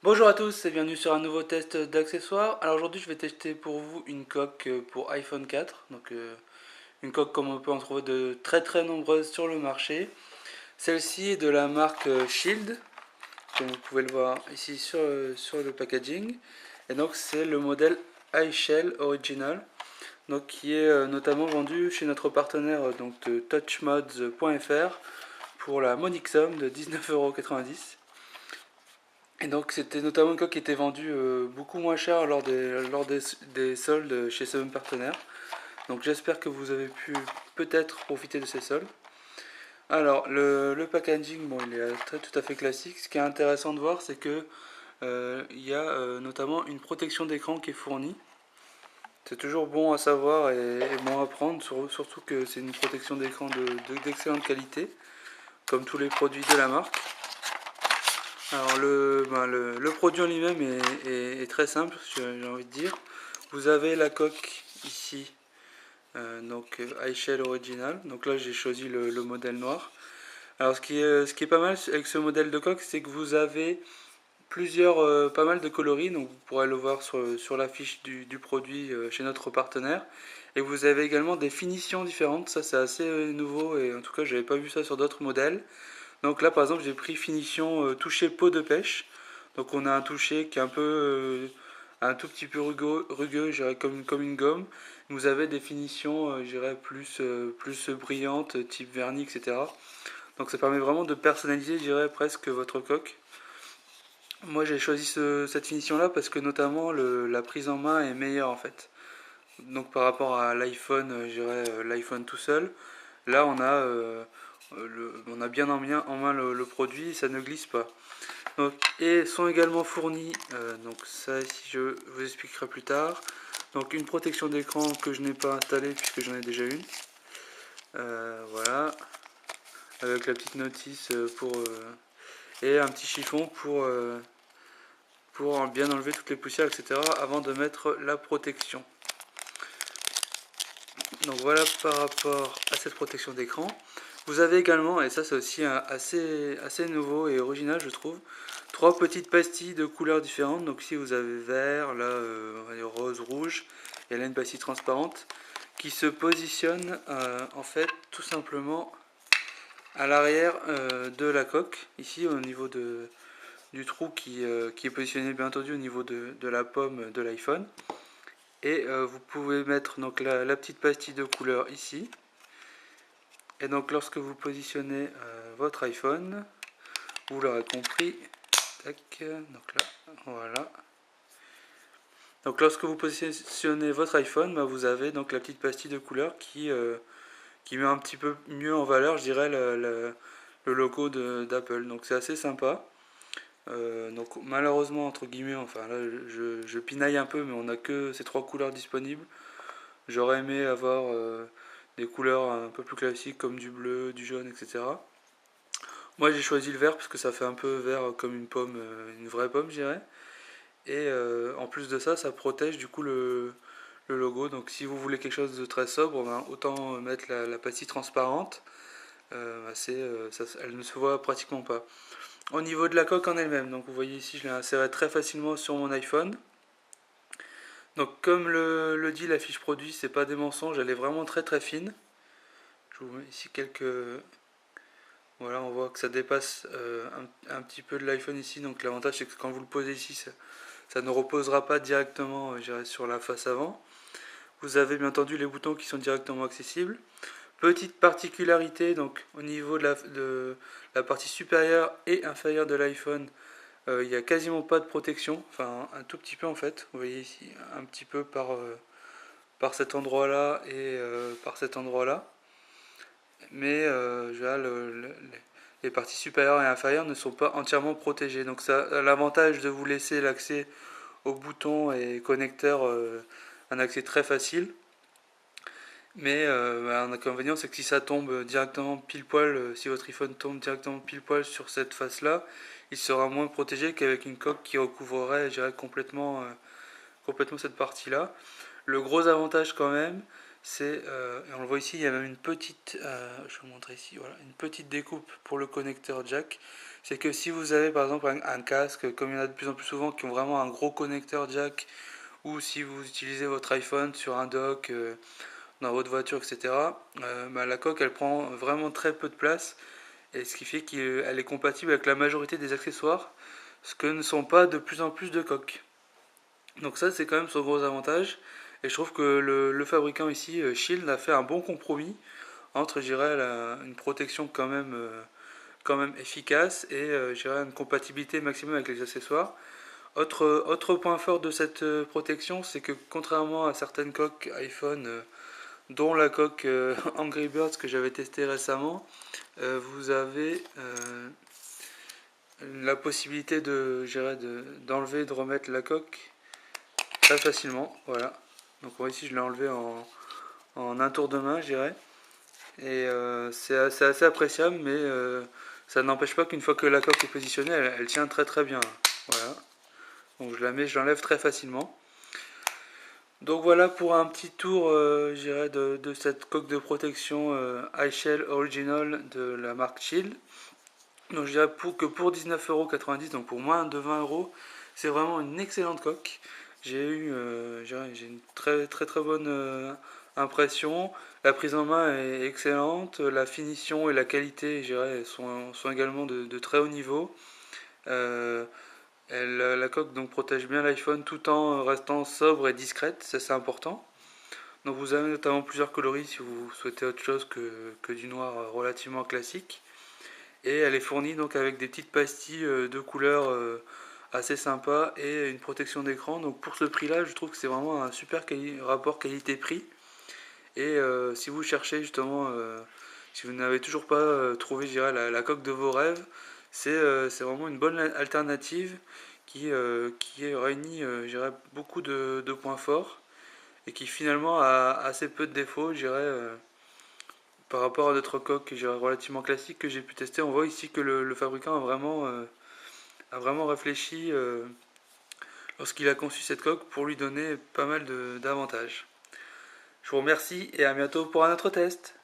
Bonjour à tous et bienvenue sur un nouveau test d'accessoires. Alors aujourd'hui je vais tester pour vous une coque pour iPhone 4. Une coque comme on peut en trouver de très nombreuses sur le marché. Celle-ci est de la marque Shield, comme vous pouvez le voir ici sur le packaging. Et donc c'est le modèle iShell Original, donc qui est notamment vendu chez notre partenaire de touchmods.fr pour la monique somme de 19,90 €. Et donc c'était notamment une coque qui était vendue beaucoup moins cher lors des soldes chez ce même partenaire. Donc j'espère que vous avez pu peut-être profiter de ces soldes. Alors le packaging, bon, il est tout à fait classique. Ce qui est intéressant de voir, c'est que il y a notamment une protection d'écran qui est fournie. C'est toujours bon à savoir et bon à prendre, surtout que c'est une protection d'écran d'excellente qualité, comme tous les produits de la marque. Alors le produit en lui-même est très simple, j'ai envie de dire. Vous avez la coque ici, iShell Original. Donc là j'ai choisi le modèle noir. Alors ce qui est pas mal avec ce modèle de coque, c'est que vous avez pas mal de coloris. Donc vous pourrez le voir sur la fiche du produit chez notre partenaire. Et vous avez également des finitions différentes. Ça c'est assez nouveau et en tout cas j'avais pas vu ça sur d'autres modèles. Donc là par exemple j'ai pris finition toucher peau de pêche. Donc on a un toucher qui est un tout petit peu rugueux, je dirais comme une gomme. Vous avez des finitions, je dirais plus brillantes, type vernis, etc. Donc ça permet vraiment de personnaliser, je dirais presque votre coque. Moi j'ai choisi cette finition là parce que notamment la prise en main est meilleure en fait. Donc par rapport à l'iPhone, je dirais l'iPhone tout seul, là on a bien en main le produit, ça ne glisse pas. Donc, et sont également fournis, donc ça ici je vous expliquerai plus tard. Donc une protection d'écran que je n'ai pas installée puisque j'en ai déjà une. Voilà, avec la petite notice et un petit chiffon pour bien enlever toutes les poussières, etc. avant de mettre la protection. Donc voilà par rapport à cette protection d'écran. Vous avez également, et ça c'est aussi assez nouveau et original je trouve, trois petites pastilles de couleurs différentes. Donc ici vous avez vert, là on va dire rose, rouge, et là une pastille transparente qui se positionne en fait tout simplement à l'arrière de la coque, ici au niveau du trou qui est positionné bien entendu au niveau de la pomme de l'iPhone. Et vous pouvez mettre donc la petite pastille de couleur ici. Et donc lorsque vous positionnez votre iPhone, vous l'aurez compris, tac, donc là, voilà. Donc lorsque vous positionnez votre iPhone, bah, vous avez donc la petite pastille de couleur qui met un petit peu mieux en valeur, je dirais, le logo d'Apple. Donc c'est assez sympa. Donc malheureusement, entre guillemets, enfin là je pinaille un peu, mais on n'a que ces trois couleurs disponibles. J'aurais aimé avoir des couleurs un peu plus classiques comme du bleu, du jaune, etc. Moi j'ai choisi le vert parce que ça fait un peu vert comme une pomme, une vraie pomme, je dirais. Et en plus de ça, ça protège du coup le logo. Donc si vous voulez quelque chose de très sobre, ben, autant mettre la pastille transparente. Elle ne se voit pratiquement pas. Au niveau de la coque en elle-même, donc vous voyez ici, je l'ai inséré très facilement sur mon iPhone. Donc comme le dit la fiche produit, c'est pas des mensonges, elle est vraiment très fine. Je vous mets ici quelques. Voilà, on voit que ça dépasse un petit peu de l'iPhone ici. Donc l'avantage c'est que quand vous le posez ici, ça ne reposera pas directement sur la face avant. Vous avez bien entendu les boutons qui sont directement accessibles. Petite particularité, donc au niveau de la partie supérieure et inférieure de l'iPhone, il n'y a quasiment pas de protection, enfin un tout petit peu en fait. Vous voyez ici un petit peu par cet endroit-là et par cet endroit-là. Mais les parties supérieures et inférieures ne sont pas entièrement protégées. Donc ça a l'avantage de vous laisser l'accès aux boutons et connecteurs, un accès très facile. Mais un inconvénient, c'est que si ça tombe directement pile poil, si votre iPhone tombe directement pile poil sur cette face-là, il sera moins protégé qu'avec une coque qui recouvrerait, je dirais, complètement cette partie-là. Le gros avantage quand même, Et on le voit ici, il y a même une petite, je vais vous montrer ici, voilà, une petite découpe pour le connecteur jack. C'est que si vous avez par exemple un casque, comme il y en a de plus en plus souvent qui ont vraiment un gros connecteur jack, ou si vous utilisez votre iPhone sur un dock dans votre voiture, etc., bah, la coque elle prend vraiment très peu de place, et ce qui fait qu'elle est compatible avec la majorité des accessoires, ce que ne sont pas de plus en plus de coques. Donc ça c'est quand même son gros avantage. Et je trouve que le fabricant ici, Shield, a fait un bon compromis entre, je dirais, une protection quand même efficace et je dirais, une compatibilité maximum avec les accessoires. Autre point fort de cette protection, c'est que contrairement à certaines coques iPhone, dont la coque Angry Birds que j'avais testé récemment, vous avez la possibilité d'enlever et de remettre la coque très facilement. Voilà. Donc ici je l'ai enlevé en un tour de main, je dirais. Et c'est assez appréciable, mais ça n'empêche pas qu'une fois que la coque est positionnée, elle tient très très bien. Voilà. Donc je l'enlève très facilement. Donc voilà pour un petit tour, je dirais, de cette coque de protection iShell Original de la marque Shield. Donc je dirais que pour 19,90€, donc pour moins de 20€, c'est vraiment une excellente coque. J'ai une très très très bonne impression. La prise en main est excellente. La finition et la qualité, je dirais, sont également de très haut niveau. Euh, la coque donc protège bien l'iPhone tout en restant sobre et discrète, ça c'est important. Donc vous avez notamment plusieurs coloris si vous souhaitez autre chose que du noir relativement classique. Et elle est fournie donc avec des petites pastilles de couleurs assez sympas et une protection d'écran. Donc pour ce prix-là, je trouve que c'est vraiment un super rapport qualité-prix. Et si vous cherchez justement, si vous n'avez toujours pas trouvé, je dirais, la coque de vos rêves, c'est vraiment une bonne alternative qui réunit, je dirais, beaucoup de points forts et qui finalement a assez peu de défauts, je dirais. Par rapport à d'autres coques relativement classiques que j'ai pu tester, on voit ici que le fabricant a vraiment réfléchi lorsqu'il a conçu cette coque pour lui donner pas mal d'avantages. Je vous remercie et à bientôt pour un autre test.